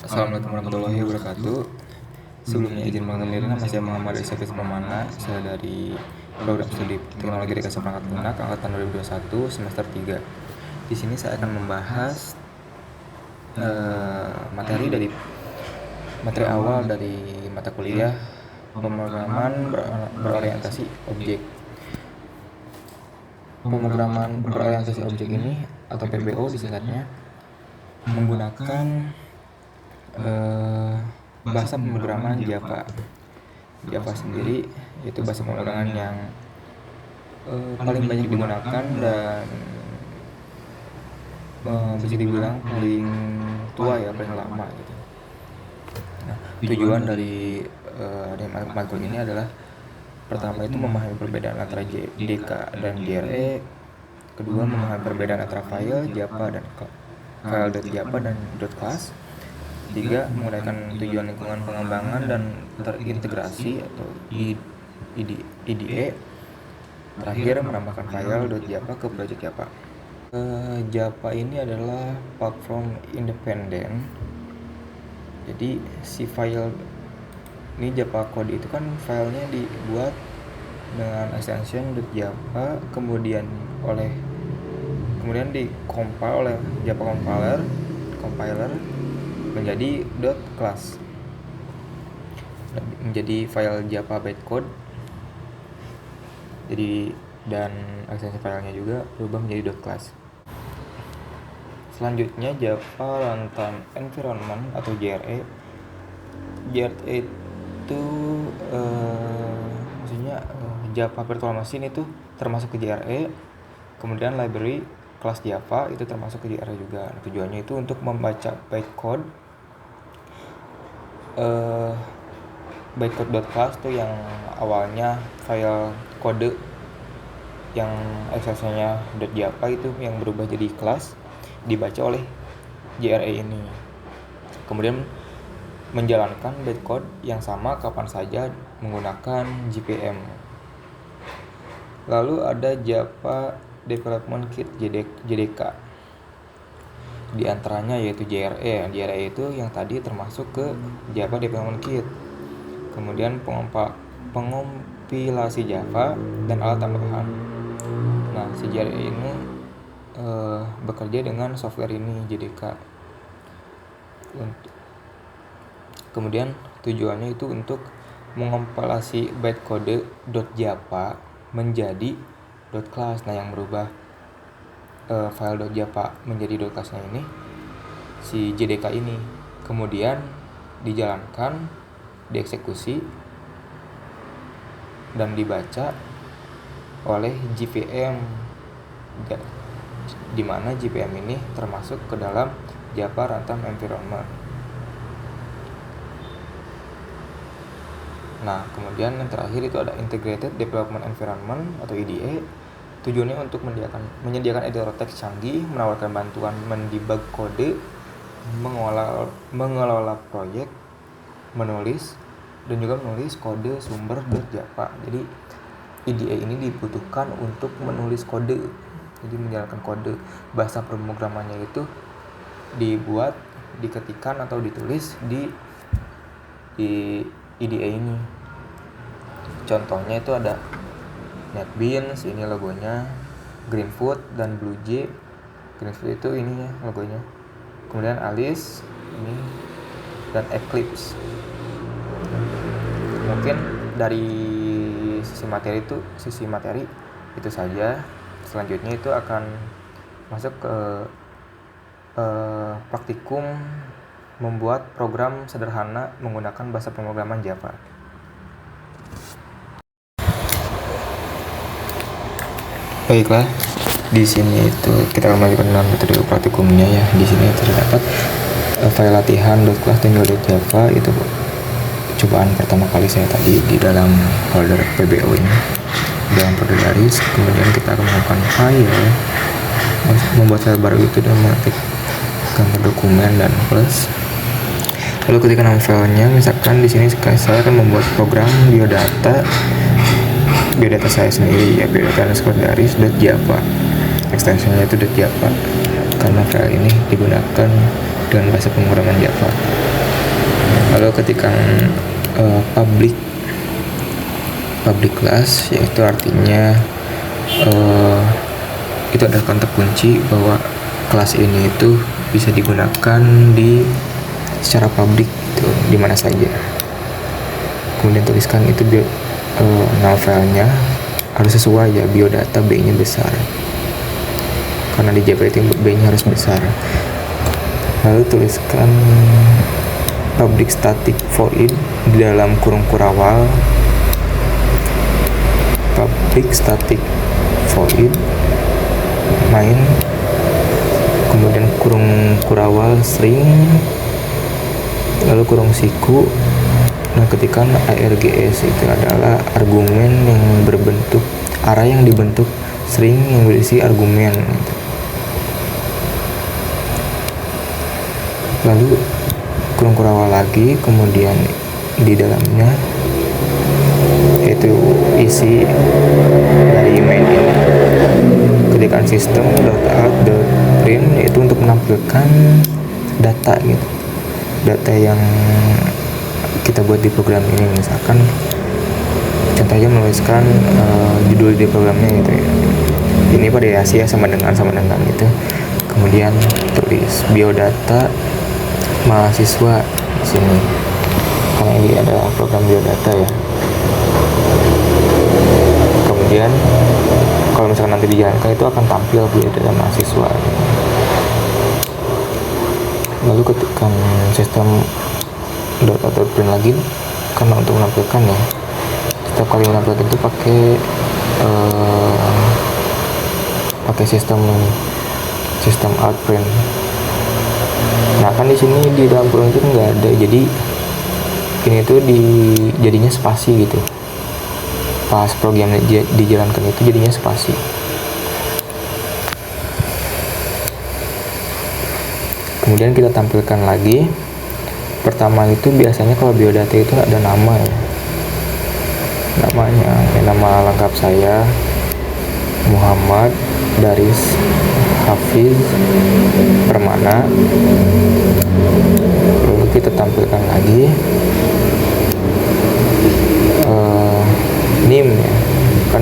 Assalamualaikum warahmatullahi wabarakatuh. Sebelumnya izin mengenalkan nama saya Muhammad Isafis Pramana. Saya dari Program Studi Teknologi Rekayasa Perangkat Lunak angkatan 2021 semester 3. Di sini saya akan membahas materi awal dari mata kuliah pemrograman berorientasi objek. Pemrograman berorientasi objek ini atau PBO disingkatnya menggunakan bahasa pemrograman Java. Java sendiri itu bahasa pemrograman yang paling banyak digunakan dan bisa dibilang paling tua ya, paling lama gitu. Nah, tujuan dari matkul ini adalah pertama itu memahami perbedaan antara JDK dan JRE, kedua memahami perbedaan antara file Java dan file.java dan .class, tiga menggunakan tujuan lingkungan pengembangan dan terintegrasi atau IDE, terakhir menambahkan file.java ke project Java. Java ini adalah platform independen. Jadi si file ini Java code itu kan filenya dibuat dengan extension .java, kemudian dikompil oleh Java compiler menjadi .class, menjadi file Java bytecode. Dan ekstensi filenya juga berubah menjadi .class. Selanjutnya Java Runtime Environment atau JRE. JRE itu maksudnya Java Virtual Machine itu termasuk ke JRE. Kemudian library kelas Java itu termasuk ke JRE juga. Tujuannya itu untuk membaca bytecode. Bytecode.class itu yang awalnya file kode yang ekstensinya .java itu yang berubah jadi kelas, dibaca oleh JRE ini. Kemudian menjalankan bytecode yang sama kapan saja menggunakan JVM. Lalu ada Java Development Kit JDK. Di antaranya yaitu JRE. JRE itu yang tadi termasuk ke Java Development Kit. Kemudian pengompilasi Java dan alat tambahan. Nah, si JRE ini bekerja dengan software ini JDK. Kemudian tujuannya itu untuk mengompilasi bytecode .java menjadi .class. Nah, yang merubah file .java menjadi .classnya ini si JDK ini. Kemudian dijalankan, dieksekusi dan dibaca oleh JVM, di mana JVM ini termasuk ke dalam Java Runtime Environment. Nah, kemudian yang terakhir itu ada Integrated Development Environment atau IDE. Tujuannya untuk menyediakan editor teks canggih, menawarkan bantuan mendebug kode, mengelola proyek, menulis dan juga menulis kode sumber .java. Jadi IDE ini dibutuhkan untuk menulis kode. Jadi menjalankan kode. Bahasa pemrogramannya itu dibuat, diketikkan atau ditulis di IDE ini. Contohnya itu ada NetBeans, ini logonya, Greenfoot dan BlueJ. Greenfoot itu ini logonya. Kemudian Alice ini dan Eclipse. Mungkin dari sisi materi itu saja. Selanjutnya itu akan masuk ke praktikum membuat program sederhana menggunakan bahasa pemrograman Java. Baiklah, di sini itu kita akan melanjutkan dengan metode praktikumnya ya. Di sini terdapat file latihan .class dan juga .java. Itu cobaan pertama kali saya tadi di dalam folder PBO ini, dalam folder garis. Kemudian kita akan melakukan file, membuat file baru itu dan mengetik gambar dokumen dan plus. Lalu ketika nama filenya, misalkan di sini saya akan membuat program biodata saya sendiri ya, biodata_garis.java. Ekstensinya itu .java karena file ini digunakan dengan bahasa pemrograman Java. Lalu ketika public class, yaitu artinya itu adalah kata kunci bahwa kelas ini itu bisa digunakan secara publik gitu, di mana saja. Kemudian tuliskan itu novelnya harus sesuai ya, biodata B-nya besar karena di Java itu B-nya harus besar. Lalu tuliskan public static void di dalam kurung kurawal, public static void main, kemudian kurung kurawal string, lalu kurung siku. Nah, ketikkan args itu adalah argumen yang berbentuk array yang dibentuk string yang berisi argumen gitu. Lalu kurung kurawal lagi, kemudian di dalamnya yaitu isi dari main ini. Ketikkan system.out.print yaitu untuk menampilkan data gitu, data yang kita buat di program ini. Misalkan contohnya menuliskan judul di programnya gitu ya, ini variasi ya, sama dengan gitu. Kemudian tulis biodata mahasiswa di sini karena ini adalah program biodata ya. Kemudian kalau misalkan nanti dijalankan itu akan tampil biodata mahasiswa. Lalu ketikkan sistem .print lagi karena untuk menampilkan ya, setiap kali menampilkan itu pakai sistem out print. Nah kan di sini di dalam kurung itu nggak ada, jadi ini tuh jadinya spasi gitu. Pas programnya dijalankan itu jadinya spasi. Kemudian kita tampilkan lagi. Pertama itu biasanya kalau biodata itu ada nama ya, namanya nama lengkap saya Muhammad Daris Hafiz Permana. Lalu kita tampilkan lagi NIM ya, kan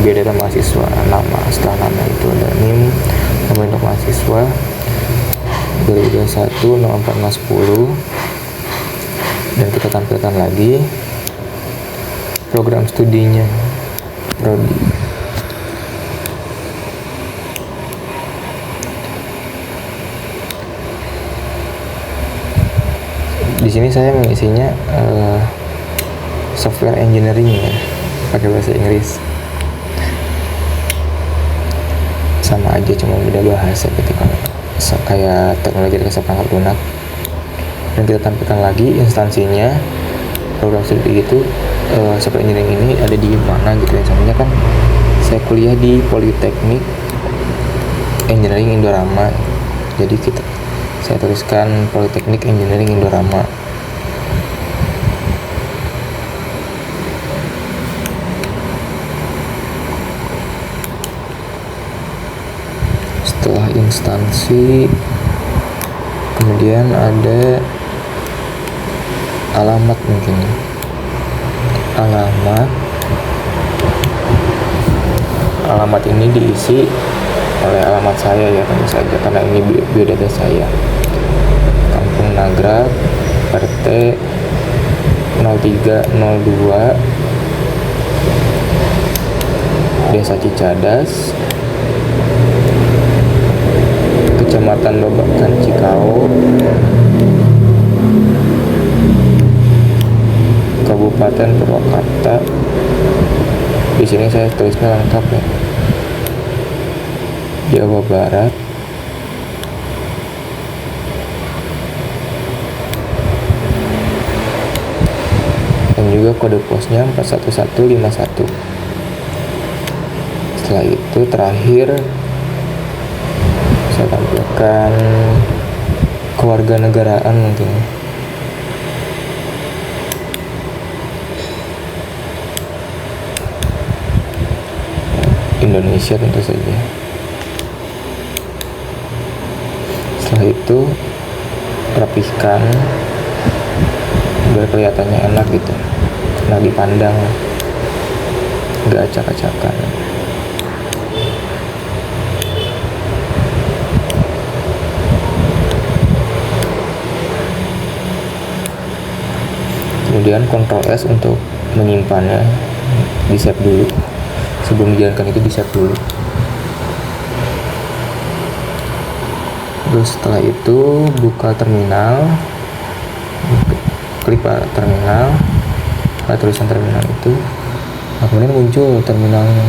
biodata mahasiswa, nama, setelah nama itu ada NIM, nama untuk mahasiswa 2021 0410. Dan kita tampilkan lagi program studinya, prodi. Di sini saya mengisinya software engineering ya, pakai bahasa Inggris. Sama aja, cuma beda bahasa gitu kan, kayak teknologi dasar perangkat lunak. Dan kita tampilkan lagi instansinya program studi itu software engineering ini ada di mana gitu. Misalnya kan saya kuliah di Politeknik Engineering Indorama, jadi saya tuliskan Politeknik Engineering Indorama. Setelah instansi, kemudian ada alamat, mungkin alamat ini diisi oleh alamat saya ya, tentu saja karena ini biodata saya. Kampung Nagrag, RT 0302, Desa Cicadas, Kecamatan Babakan Cikau, Kabupaten Purwakarta. Di sini saya tulisnya lengkap ya, Jawa Barat. Dan juga kode posnya 41151. Setelah itu terakhir saya tampilkan kewarganegaraan mungkin. Indonesia tentu saja. Setelah itu rapihkan biar kelihatannya enak gitu, enak dipandang, nggak acak-acakan. Kemudian Ctrl S untuk menyimpannya, di save dulu. Sebelum dijalankan itu di save dulu. Terus setelah itu buka terminal, klik terminal, tulisan terminal itu. Nah, kemudian muncul terminalnya.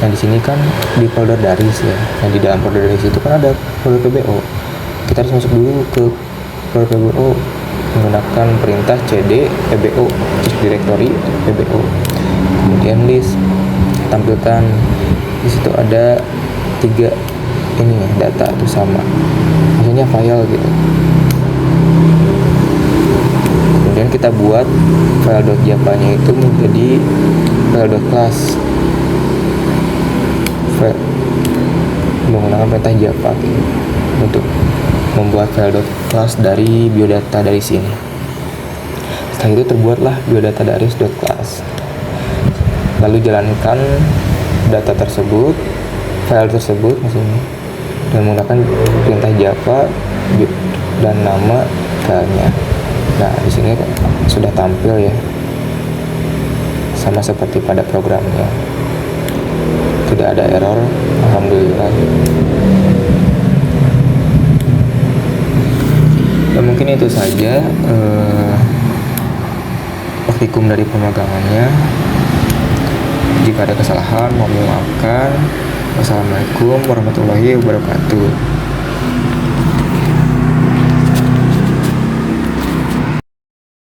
Nah, di sini kan di folder Daris ya. Nah, di dalam folder Daris itu kan ada folder PBO. Kita harus masuk dulu ke folder PBO menggunakan perintah cd pbo, terus directory pbo, kemudian list. Tampilkan di situ ada 3 ini ya, data itu sama, maksudnya file gitu. Kemudian kita buat file.java nya itu menjadi file.class, menggunakan perintah java gitu, untuk membuat file.class dari biodata dari sini. Setelah itu terbuatlah biodata daris.class. Lalu jalankan data tersebut, file tersebut maksudnya, dengan menggunakan perintah java dan nama filenya. Nah, di sini sudah tampil ya, sama seperti pada programnya. Tidak ada error, alhamdulillah. Dan mungkin itu saja praktikum dari pemagangannya. Jika ada kesalahan mohon dimaafkan. Wassalamualaikum warahmatullahi wabarakatuh.